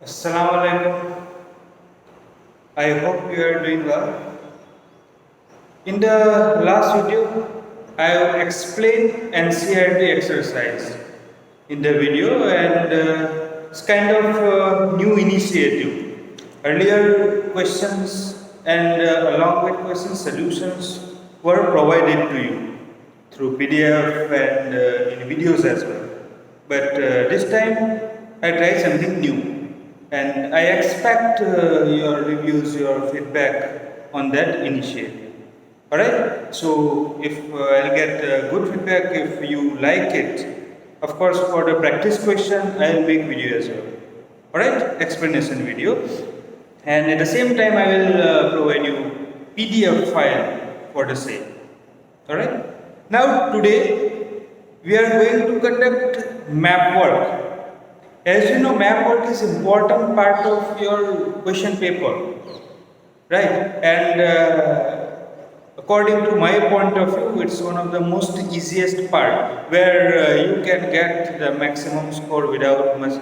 Assalamu alaikum. I hope you are doing well. In the last video, I have explained NCERT exercise in the video, and it's kind of a new initiative. Earlier questions and along with question solutions were provided to you through PDF and in videos as well. But this time I tried something new, and I expect your reviews, your feedback on that initiative. Alright, so if I'll get good feedback, if you like it, of course for the practice question I'll make video as well. Alright, explanation video, and at the same time I will provide you PDF file for the same. Alright, now today we are going to conduct map work. As you know, map work is important part of your question paper, right? And according to my point of view, it's one of the most easiest part where you can get the maximum score without much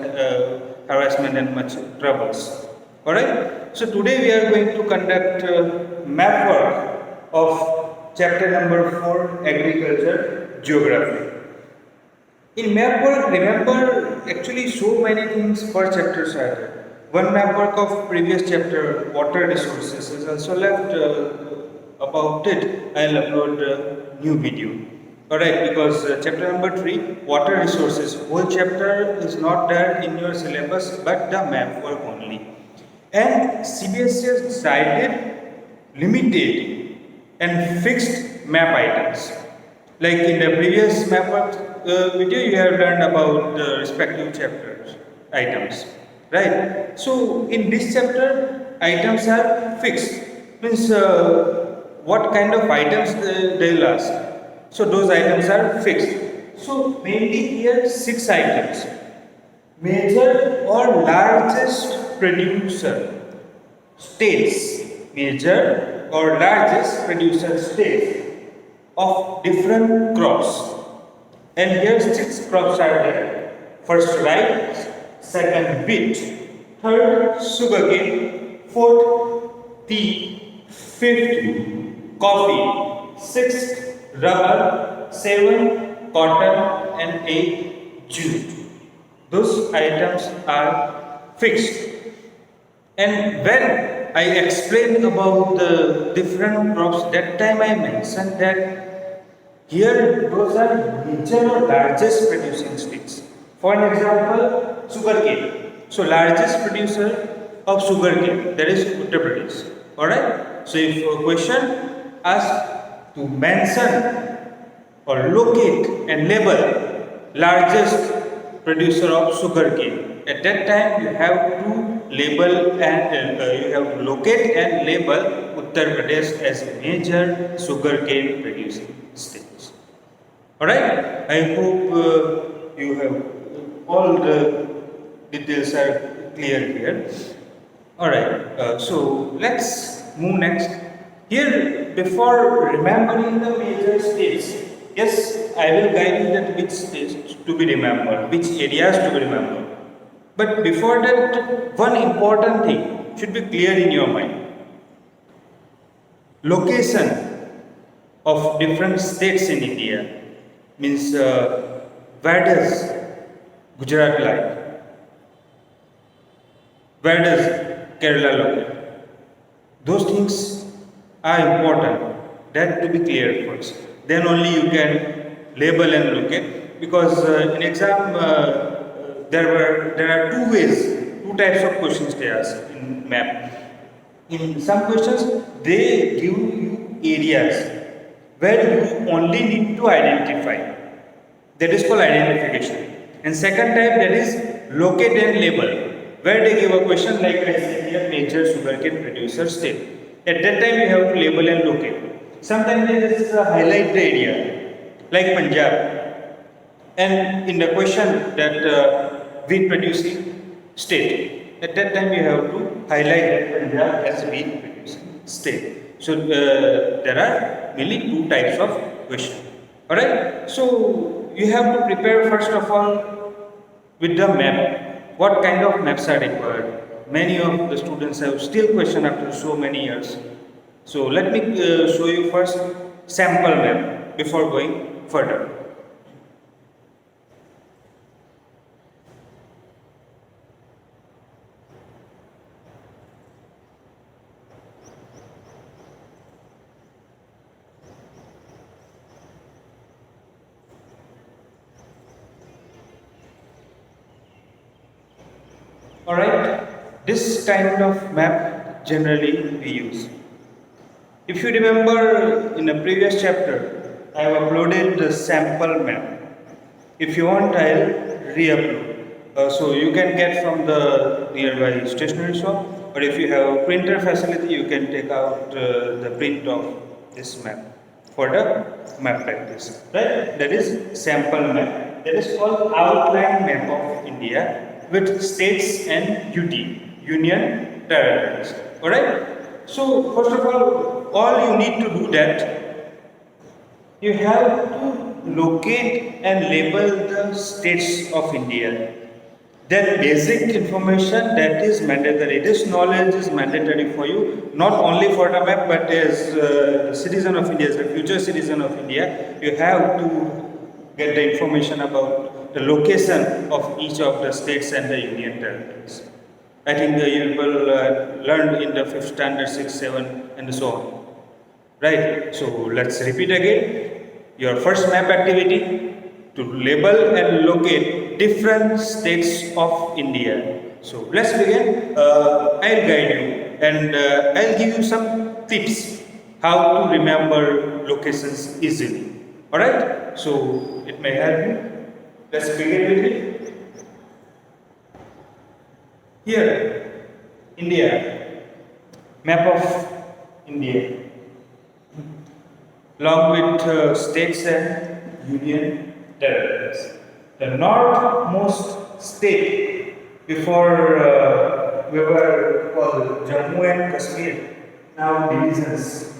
harassment and much troubles. Alright, so today we are going to conduct map work of chapter number 4, Agriculture Geography. In map work, remember, actually so many things per chapter are there. One map work of previous chapter, water resources, is also left. About it, I'll upload a new video. Alright, because chapter number 3, water resources, whole chapter is not there in your syllabus, but the map work only. And CBSE has decided limited and fixed map items. Like in the previous map work video, you have learned about the respective chapters items, right? So in this chapter, items are fixed. Means what kind of items they'll ask. So those items are fixed. So mainly here 6 items. Major or largest producer states. Major or largest producer states of different crops. And here 6 crops are there. First rice, second wheat, third sugarcane, fourth tea, fifth coffee, sixth rubber, seventh cotton, and eighth jute. Those items are fixed. And when I explained about the different crops, that time I mentioned that here those are major or largest producing states. For an example, sugarcane. So largest producer of sugarcane, that is Uttar Pradesh. Alright? So if a question asks to mention or locate and label largest producer of sugarcane, at that time you have to label and you have to locate and label Uttar Pradesh as major sugarcane producing states. Alright, I hope you have all the details are clear here. Alright, so let's move next. Here, before remembering the major states, yes, I will guide you that which states to be remembered, which areas to be remembered. But before that, one important thing should be clear in your mind. Location of different states in India means where does Gujarat lie? Where does Kerala locate? Those things are important. That to be clear first. Then only you can label and locate, because in exam there are two types of questions they ask in map. In some questions they give you areas where you only need to identify. That is called identification. And second type, that is locate and label, where they give a question like I say here, major sugarcane producer state. At that time you have to label and locate. Sometimes they just highlight the area, like Punjab. And in the question that wheat producing state, at that time you have to highlight that Punjab as wheat producing state. So there are mainly 2 types of question. Alright, so you have to prepare first of all with the map. what kind of maps are required? Many of the students have still question after so many years. So let me show you first sample map before going further. Alright, this kind of map generally we use. If you remember in a previous chapter, I have uploaded the sample map. If you want, I'll re-upload. So you can get from the nearby stationery shop, or if you have a printer facility, you can take out the print of this map for the map practice. Right? That is sample map. That is called outline map of India with states and union territories. Alright? So first of all you need to do that you have to locate and label the states of India. Then basic information that is mandatory. This knowledge is mandatory for you, not only for the map, but as a citizen of India, as a future citizen of India, you have to get the information about the location of each of the states and the union territories. I think you will learn in the 5th standard, 6, 7, and so on. Right? So let's repeat again. Your first map activity to label and locate different states of India. So let's begin. I'll guide you and I'll give you some tips how to remember locations easily. Alright? So it may help you. Let's begin with it. Here, India, map of India, along with states and union territories. The northmost state before we were called Jammu and Kashmir, now divisions,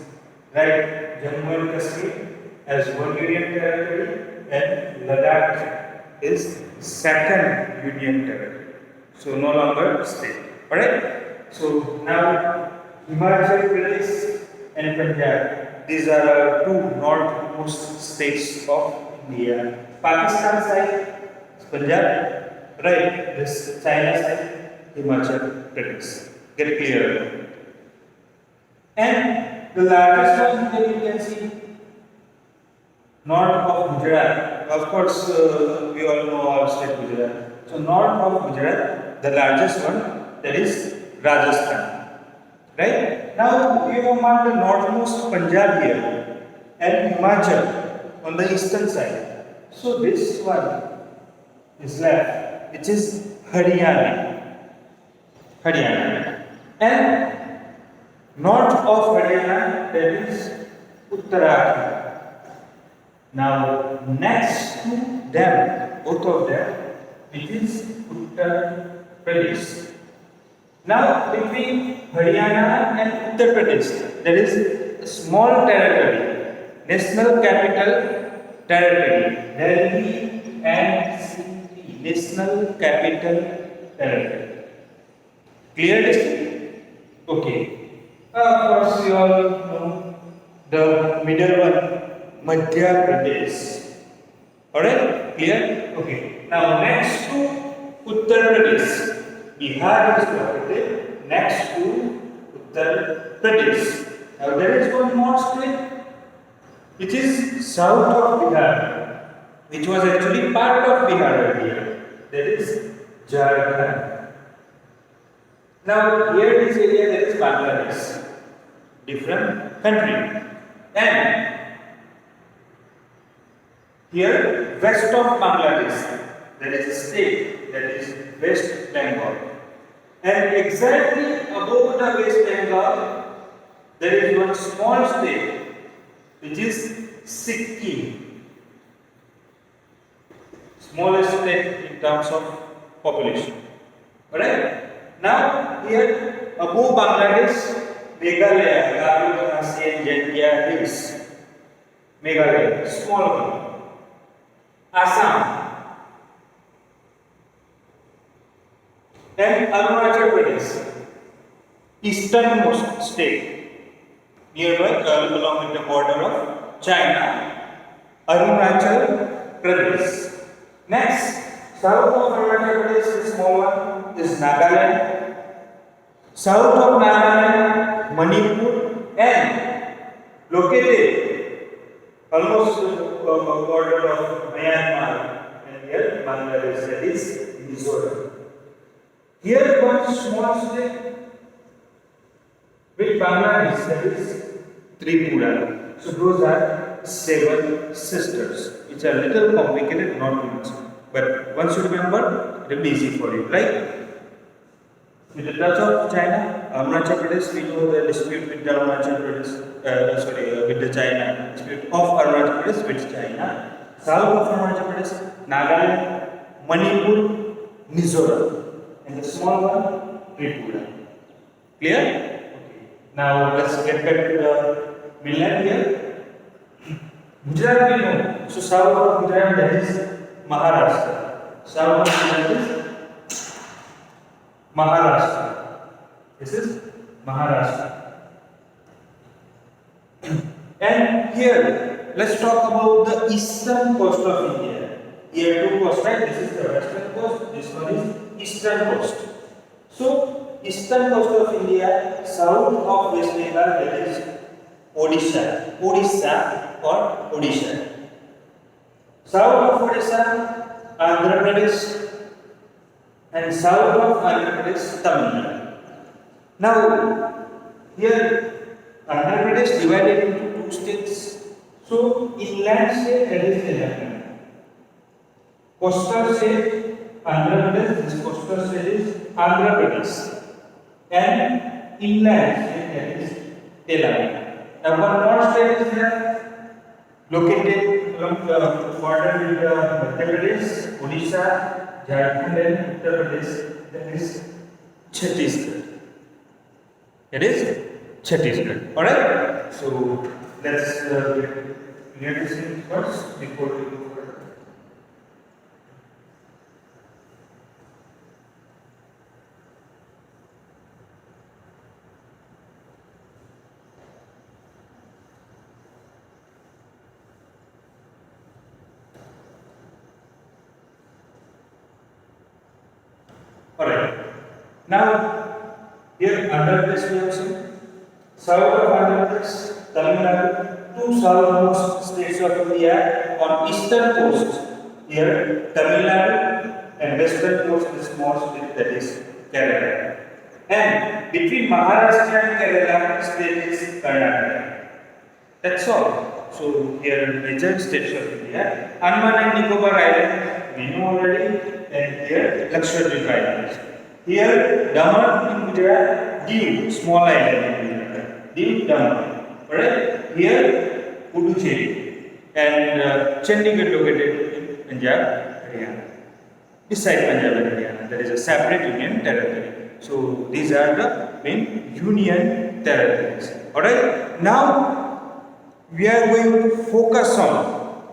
right? Jammu and Kashmir as one union territory and Ladakh is second union territory. So no longer state. Alright? So now Himachal Pradesh and Punjab. These are our two northmost states of India. Pakistan side, Punjab, right? This China side, Himachal Pradesh. Get clear? And the largest one that you can see, north of Gujarat. Of course, we all know our state Gujarat. So north of Gujarat, the largest one, that is Rajasthan. Right? Now we have marked the northmost Punjab here and Himachal on the eastern side. So this one is left, which is Haryana. Haryana. And north of Haryana, that is Uttarakhand. Now next to them, both of them, it is Uttar Pradesh. Now between Haryana and Uttar Pradesh, there is a small territory, national capital territory, Delhi NCT, national capital territory. Clear this? Okay. Of course, you all know the middle one, Madhya Pradesh. Alright? Clear? Okay. Now next to Uttar Pradesh, Bihar is located next to Uttar Pradesh. Now there is one more state which is south of Bihar, which was actually part of Bihar earlier. That is Jharkhand. Now here this area there is Bangladesh, different country. And here west of Bangladesh, there is a state that is West Bengal. And exactly above the West Bengal, there is one small state which is Sikkim. Smallest state in terms of population. Alright? Now here above Bangladesh, Meghalaya, Gabon, and India hills. Meghalaya, small one. Assam. And Arunachal Pradesh, easternmost state, nearby along with the border of China, Arunachal Pradesh. Next, south of Arunachal Pradesh, the small one is Nagaland. South of Nagaland, Manipur, and located almost border of Myanmar, and here Bangladesh, that is Mizoram. Here one small state with Bangladesh, that is Tripura. So those are 7 sisters. It's a little complicated, not too much, but once you remember, it will be easy for you, right? With the touch of China, Arunachal Pradesh, we know the dispute with the Arunachal Pradesh, with the China, dispute of Arunachal Pradesh with China. South of Arunachal Pradesh, Nagaland, Manipur, Mizoram, and the small one, Tripura. Clear? Okay. Now let's get back to the mainland here. Gujarat we know. So south of Gujarat, that is Maharashtra. South of Gujarat is Maharashtra. This is Maharashtra. And here, let's talk about the eastern coast of India. Here 2 coasts, right? This is the western coast, this one is eastern coast. So, eastern coast of India, south of West Bengal, that is Odisha. Odisha or Odisha. South of Odisha, Andhra Pradesh, and south of Andhra Pradesh, Tamil Nadu. Now, here Andhra Pradesh divided into 2 states. So, inland state, that is Telangana. Coastal state, Andhra Pradesh, this coastal state is Andhra Pradesh. And inland state, that is Telangana. Now, one more state is there, located along the border with Madhya Pradesh, Odisha, Jharkhand, and Uttar Pradesh, that is Chhattisgarh. It is Chhattisgarh. Alright? So let's clear this thing first before we go further. Alright. Now, here Andhra Pradesh we have seen. South of Andhra Pradesh, Tamil Nadu, 2 southernmost states of India on eastern coast. Here, Tamil Nadu, and western coast is small state, that is Kerala. And between Maharashtra and Kerala, state is Karnataka. That's all. So here major states of India. Andaman and Nicobar Island, we know already, and here Lakshadweep Islands. Here Daman in Gujarat, Diu, small island in Gujarat. Diu, Daman. Alright? Here Puducherry and Chandigarh located in Punjab, Haryana. Beside Punjab and Haryana, there is a separate union territory. So these are the main union territories. Alright? Now we are going to focus on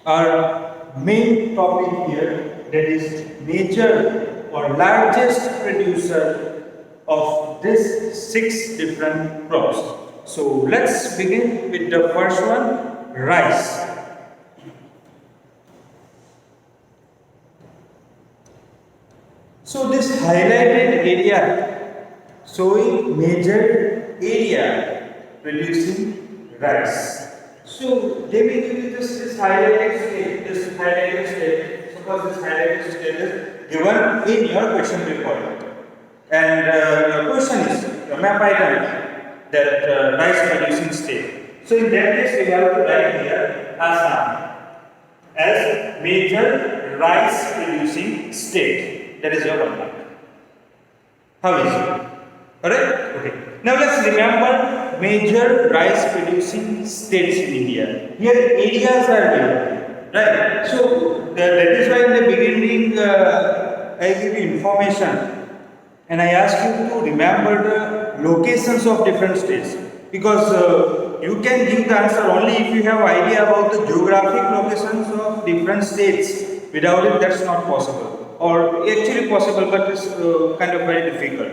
our main topic here, that is major or largest producer of these 6 different crops. So let's begin with the first one, rice. So this highlighted area showing major area producing rice. So they may give you this highlighted state, suppose this highlighted state is given in your question paper. And your question is, your map item, that rice producing state. So in that case, we have to write here Assam as major rice producing state. That is your 1 mark. How is it? Alright? Okay. Now let's remember major rice producing states in India. Here areas are given. Right? So that is why in the beginning I give you information and I ask you to remember the locations of different states, because you can give the answer only if you have idea about the geographic locations of different states. Without it, that's not possible. or actually possible, but it's kind of very difficult,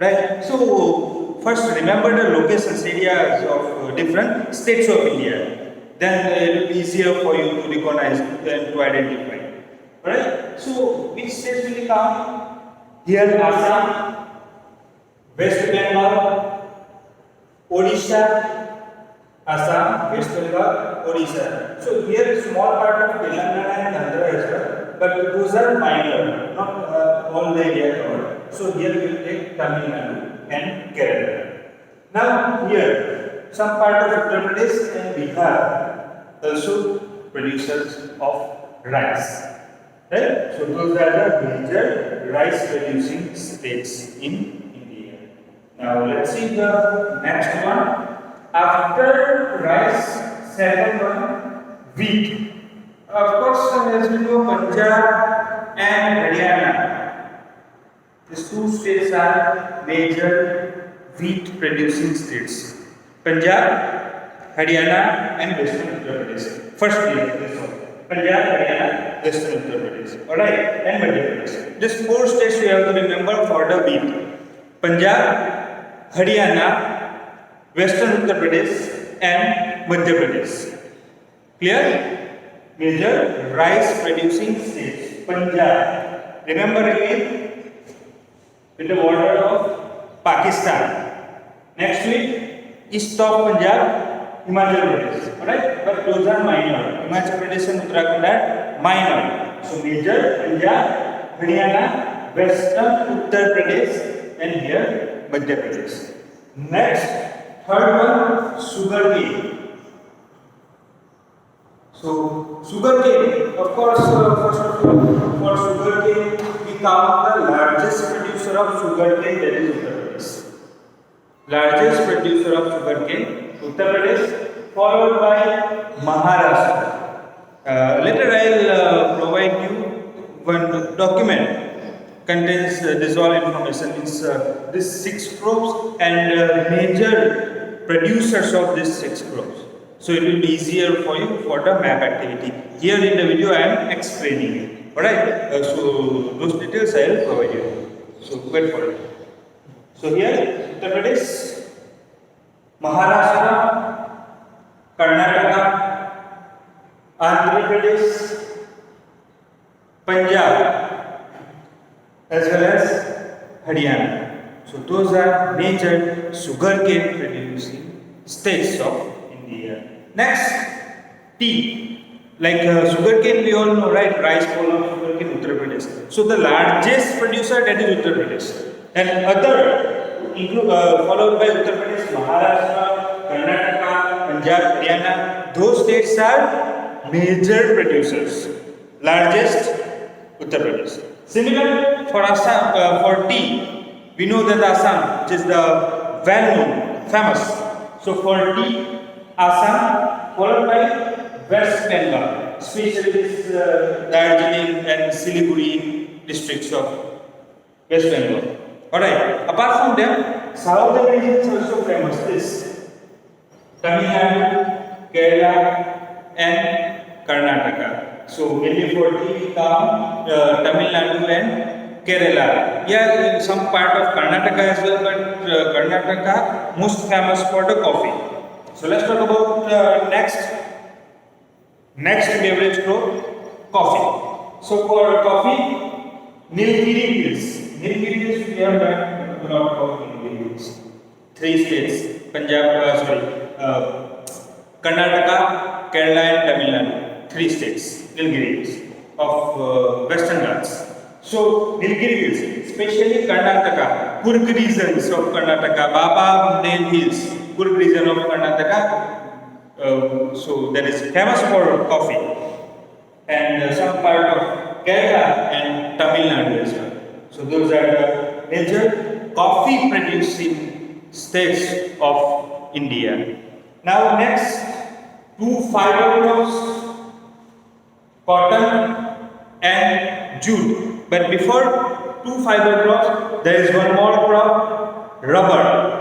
right? So first remember the locations, areas of different states of India. Then it will be easier for you to recognize and to identify. Alright? So which states will come? Here Assam, West Bengal, Odisha, Assam, West Bengal, Odisha. So here a small part of Telangana and Andhra as well, but those are minor, not all the area covered. So here we will take Tamil Nadu and Kerala. Now here some part of Uttar Pradesh and Bihar also producers of rice. Right? So those are the major rice producing states in India. Now let's see the next one. After rice, second one, wheat. Of course, as we know, Punjab and Haryana. These two states are major wheat producing states. Punjab, Haryana and Western Uttar Pradesh. First this one. Punjab, Haryana, Western Uttar Pradesh. Alright, and Madhya Pradesh. These four states we have to remember for the wheat. Punjab, Haryana, Western Uttar Pradesh and Madhya Pradesh. Clear? Major rice producing states. Punjab. Remember again with the border of Pakistan. Next week, east of Punjab, Himachal Pradesh. Alright? But those are minor. Himachal Pradesh and Uttarakhand are minor. So major Punjab, Haryana, Western Uttar Pradesh and here Madhya Pradesh. Next, third one, sugarcane. So sugarcane, of course, first of all, for sugarcane we count the largest producer of sugarcane, that is Uttar Pradesh. Largest producer of sugarcane, Uttar Pradesh, followed by Maharashtra. Later I'll provide you one document contains this all information. Means these 6 crops and major producers of these 6 crops. So it will be easier for you for the map activity. Here in the video I am explaining it. Alright, so those details I will provide you. So wait for it. So here Uttar Pradesh, Maharashtra, Karnataka, Andhra Pradesh, Punjab as well as Haryana. So those are major sugarcane producing states of India. Next, tea. Like sugarcane we all know, right? Rice, column, sugarcane, Uttar Pradesh. So the largest producer, that is Uttar Pradesh. And other followed by Uttar Pradesh, Maharashtra, Karnataka, Punjab, Haryana. Those states are major producers. Largest Uttar Pradesh. Similar for Assam, for tea, we know that Assam, which is the well-known, famous. So for tea, Assam, followed by West Bengal, especially this Darjeeling and Siliguri districts of West Bengal. Alright, apart from them, southern regions also famous. This Tamil Nadu, Kerala, and Karnataka. So mainly for tea we come Tamil Nadu and Kerala. Yeah, in some part of Karnataka as well, but Karnataka most famous for the coffee. So let's talk about next beverage crop, coffee. So for coffee, Nilgiri Hills. Nilgiri Hills, we have a lot of Nilgiri Hills. 3 states, Karnataka, Kerala and Tamil Nadu. 3 states, Nilgiri Hills of Western Ghats. So Nilgiri Hills, especially Karnataka, Kurg regions of Karnataka, Baba Bundel Hills, Kurg region of Karnataka. So that is famous for coffee, and some part of Kerala and Tamil Nadu as well. So those are the major coffee producing states of India. Now next, 2 fiber crops, cotton and jute. But before 2 fiber crops, there is one more crop, rubber.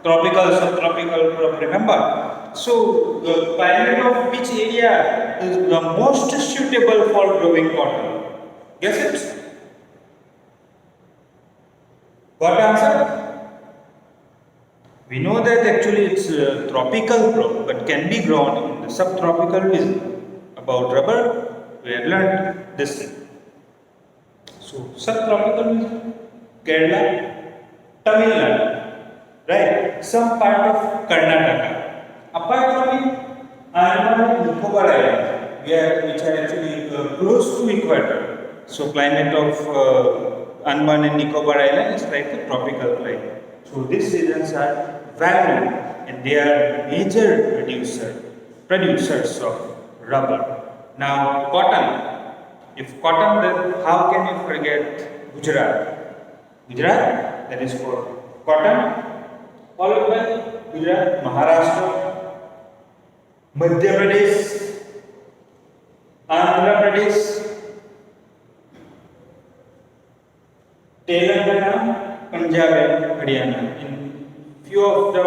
Tropical, subtropical crop, remember? So, the climate of which area is the most suitable for growing cotton? Guess it? What answer? We know that actually it's a tropical crop but can be grown in the subtropical region. About rubber, we have learned this thing. So, subtropical region, Kerala, Tamil Nadu, right? Some part of Karnataka. Apart from it, Andaman and Nicobar Islands, which are actually close to equator. So, climate of Andaman and Nicobar Island is like a tropical climate. So, these regions are valued and they are major producers of rubber. Now, cotton. If cotton, then how can you forget Gujarat? Gujarat, that is for cotton, followed by Gujarat, Maharashtra, Madhya Pradesh, Andhra Pradesh, Telangana, Punjab and Haryana. In few of the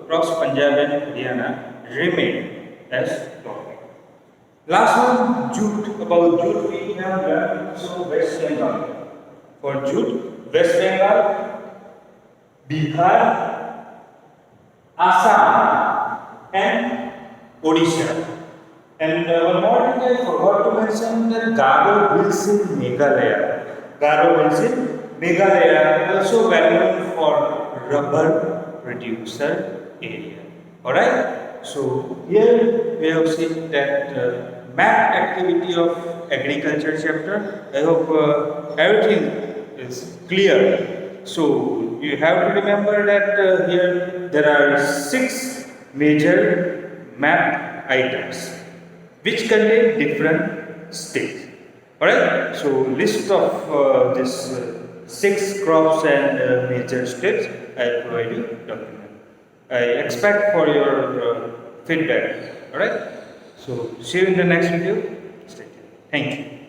crops, Punjab and Haryana remain as topic. Last one, jute. About jute we have learned so West Bengal. For jute, West Bengal, Bihar, Assam and Odisha. And one more thing I forgot to mention that Garo hills in Meghalaya. Garo hills in Meghalaya also well known for rubber producer area. Alright? So here we have seen that map activity of agriculture chapter. I hope everything is clear. So you have to remember that here there are 6 major map items which contain different states. Alright, so list of this 6 crops and major states I will provide you document. I expect for your feedback. Alright, so see you in the next video. Stay tuned. Thank you.